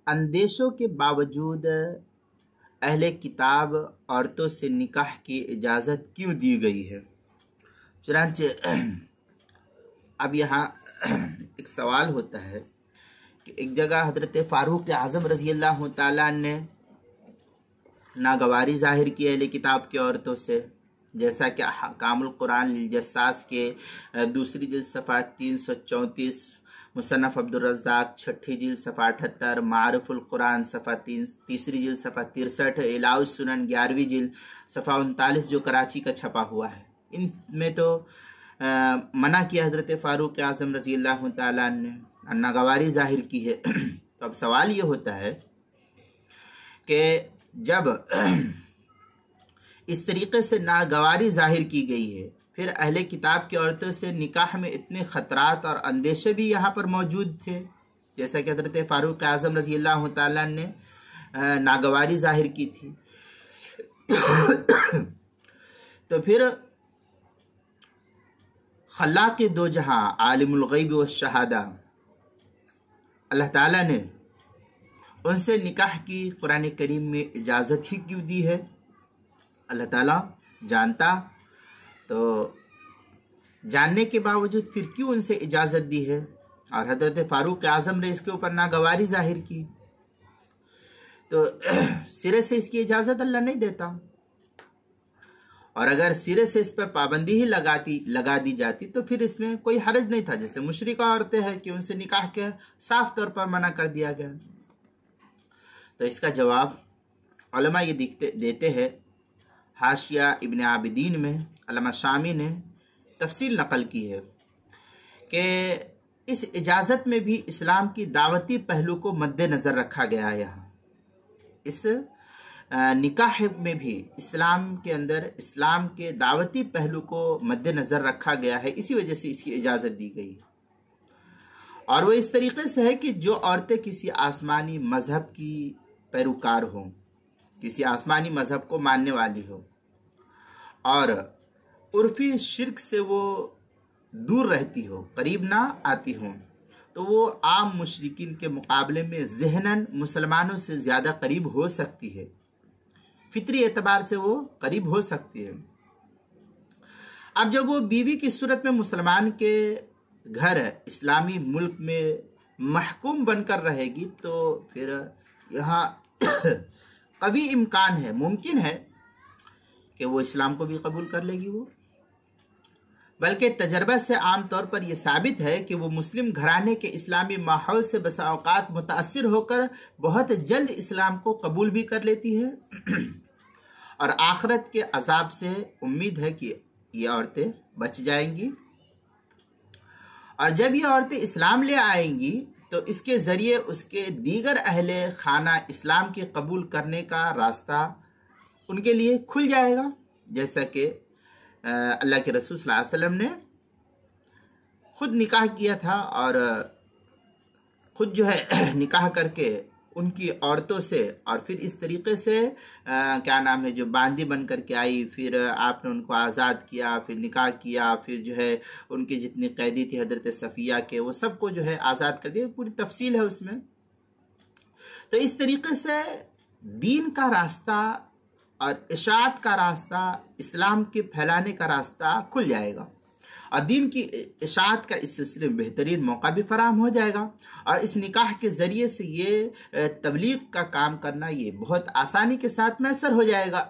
अंदेशों के बावजूद अहले किताब औरतों से निकाह की इजाज़त क्यों दी गई है। चुनांचे अब यहाँ एक सवाल होता है कि एक जगह हज़रत फ़ारूक आज़म रज़ी अल्लाह ताला ने नागवारी ज़ाहिर की अहले किताब की औरतों से, जैसा कि कामुल कुरान जस्सास के दूसरी जिल्द सफ़ा 334, मुसन्नफ़ अब्दुल रज़्ज़ाक़ छठी जिल्द सफ़ा 78, मारुफ़ुल कुरान सफ़ा तीसरी जिल्द सफ़ा 63, इलाउस सुनन 11वीं जिल्द सफ़ा 39 जो कराची का छपा हुआ है, इनमें तो मना किया हज़रत फ़ारूक आज़म रज़ी अल्लाह ताला ने नागवारी ज़ाहिर की है। तो अब सवाल ये होता है कि जब इस तरीके से नागवारी ज़ाहिर की गई है, फिर अहले किताब की औरतों से निकाह में इतने ख़तरात और अंदेशे भी यहाँ पर मौजूद थे, जैसा कि हज़रत फ़ारूक आज़म रज़ी अल्लाह ताला ने नागवारी ज़ाहिर की थी। तो फिर खल्लाक़ दो जहां आलिमुल ग़ैब व शहादा अल्लाह ताला ने उनसे निकाह की कुरान करीम में इजाज़त ही क्यों दी है। अल्लाह ताला जानता, तो जानने के बावजूद फिर क्यों उनसे इजाज़त दी है, और हज़रत फ़ारूक आज़म ने इसके ऊपर नागवारी ज़ाहिर की, तो सिरे से इसकी इजाज़त अल्लाह नहीं देता। और अगर सिरे से इस पर पाबंदी ही लगा दी जाती तो फिर इसमें कोई हर्ज नहीं था। जैसे मुशरिका औरतें हैं कि उनसे निकाह के साफ तौर पर मना कर दिया गया। तो इसका जवाब उलमा ये देते हैं, हाशिया इब्न आबिदीन में अल्लामा शामी ने तफसील नकल की है कि इस इजाज़त में भी इस्लाम की दावती पहलू को मद्देनज़र रखा गया है। यहाँ इस निकाह में भी इस्लाम के अंदर इस्लाम के दावती पहलू को मद्देनज़र रखा गया है, इसी वजह से इसकी इजाज़त दी गई। और वो इस तरीके से है कि जो औरतें किसी आसमानी मज़हब की पैरोकार हों, किसी आसमानी मज़हब को मानने वाली हो और उर्फ़ी शिर्क से वो दूर रहती हो, करीब ना आती हों, तो वो आम मुशरिकीन के मुकाबले में ज़हनन मुसलमानों से ज़्यादा करीब हो सकती है, फितरी एतबार से वो करीब हो सकती है। अब जब वो बीवी की सूरत में मुसलमान के घर इस्लामी मुल्क में महकूम बनकर रहेगी, तो फिर यहाँ कभी इम्कान है, मुमकिन है कि वो इस्लाम को भी कबूल कर लेगी। वो बल्कि तजर्बा से आम तौर पर यह साबित है कि वो मुस्लिम घराने के इस्लामी माहौल से बसा औकात मुतासिर होकर बहुत जल्द इस्लाम को कबूल भी कर लेती है। और आखिरत के अजाब से उम्मीद है कि ये औरतें बच जाएंगी। और जब ये औरतें इस्लाम ले आएंगी तो इसके ज़रिए उसके दीगर अहले खाना इस्लाम के कबूल करने का रास्ता उनके लिए खुल जाएगा, जैसा कि अल्लाह के रसूल सल्लल्लाहु अलैहि वसल्लम ने खुद निकाह किया था और खुद जो है निकाह करके उनकी औरतों से, और फिर इस तरीके से क्या नाम है, जो बांदी बन करके आई, फिर आपने उनको आज़ाद किया, फिर निकाह किया, फिर जो है उनकी जितनी कैदी थी हज़रत सफ़िया के, वो सबको जो है आज़ाद कर दिया। पूरी तफसील है उसमें। तो इस तरीके से दीन का रास्ता और इशाअत का रास्ता, इस्लाम के फैलाने का रास्ता खुल जाएगा और दीन की इशाअत का इस सिलसिले में बेहतरीन मौका भी फराहम हो जाएगा। और इस निकाह के ज़रिए से ये तबलीग का काम करना ये बहुत आसानी के साथ मैसर हो जाएगा।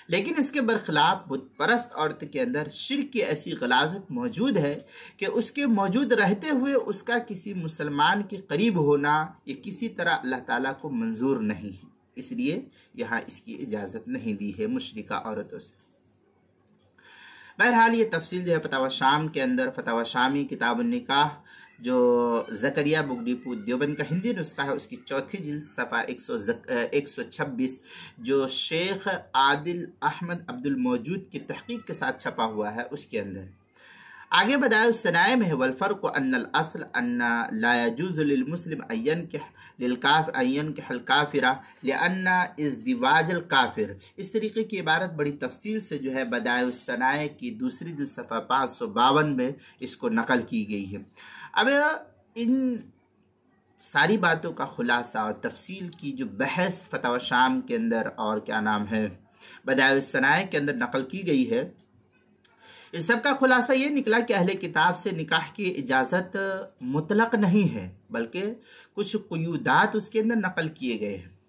लेकिन इसके बरखिलाफ बुत परस्त औरत के अंदर शिर्क की ऐसी गलाजत मौजूद है कि उसके मौजूद रहते हुए उसका किसी मुसलमान के करीब होना ये किसी तरह अल्लाह ताला को मंजूर नहीं है, इसलिए यहाँ इसकी इजाज़त नहीं दी है मुशरिका औरतों से। बहरहाल ये तफसील जो है फतावा शाम के अंदर, फतावा शामी किताब निकाह जो ज़करिया बुक डिपो देवबंद का हिंदी नुस्खा है, उसकी चौथी जिल्द सफ़ा 126 जो शेख आदिल अहमद अब्दुल मौजूद की तहकीक के साथ छपा हुआ है, उसके अंदर आगे बताया उस सनाए में है वलफ़र्क़ अन्नल अस्ल अन्ना ला यजूज़ु लिल मुस्लिम अय्यन के हल काफिरा लिअन्ना इज़्दिवाजल काफिर। इस तरीके की इबारत बड़ी तफसील से जो है बदाए उस सनाए की दूसरी जिल्द सफ़ा 552 में इसको नकल की गई है। अब इन सारी बातों का खुलासा और तफसील की जो बहस फतवा शाम के अंदर और क्या नाम है बदाइउस सनाए के अंदर नकल की गई है, इस सब का खुलासा ये निकला कि अहले किताब से निकाह की इजाज़त मुतलक नहीं है, बल्कि कुछ क़ुयूदात उसके अंदर नकल किए गए हैं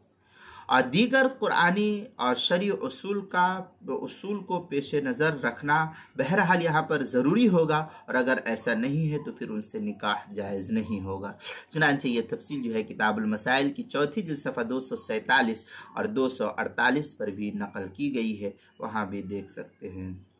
और दीगर कुरानी और शरई उसूल को पेश नज़र रखना बहरहाल यहाँ पर ज़रूरी होगा, और अगर ऐसा नहीं है तो फिर उनसे निकाह जायज़ नहीं होगा। चुनांचे ये तफसील जो है किताबुल मसाइल की चौथी जिल्द सफ़ा 247 और 248 पर भी नकल की गई है, वहाँ भी देख सकते हैं।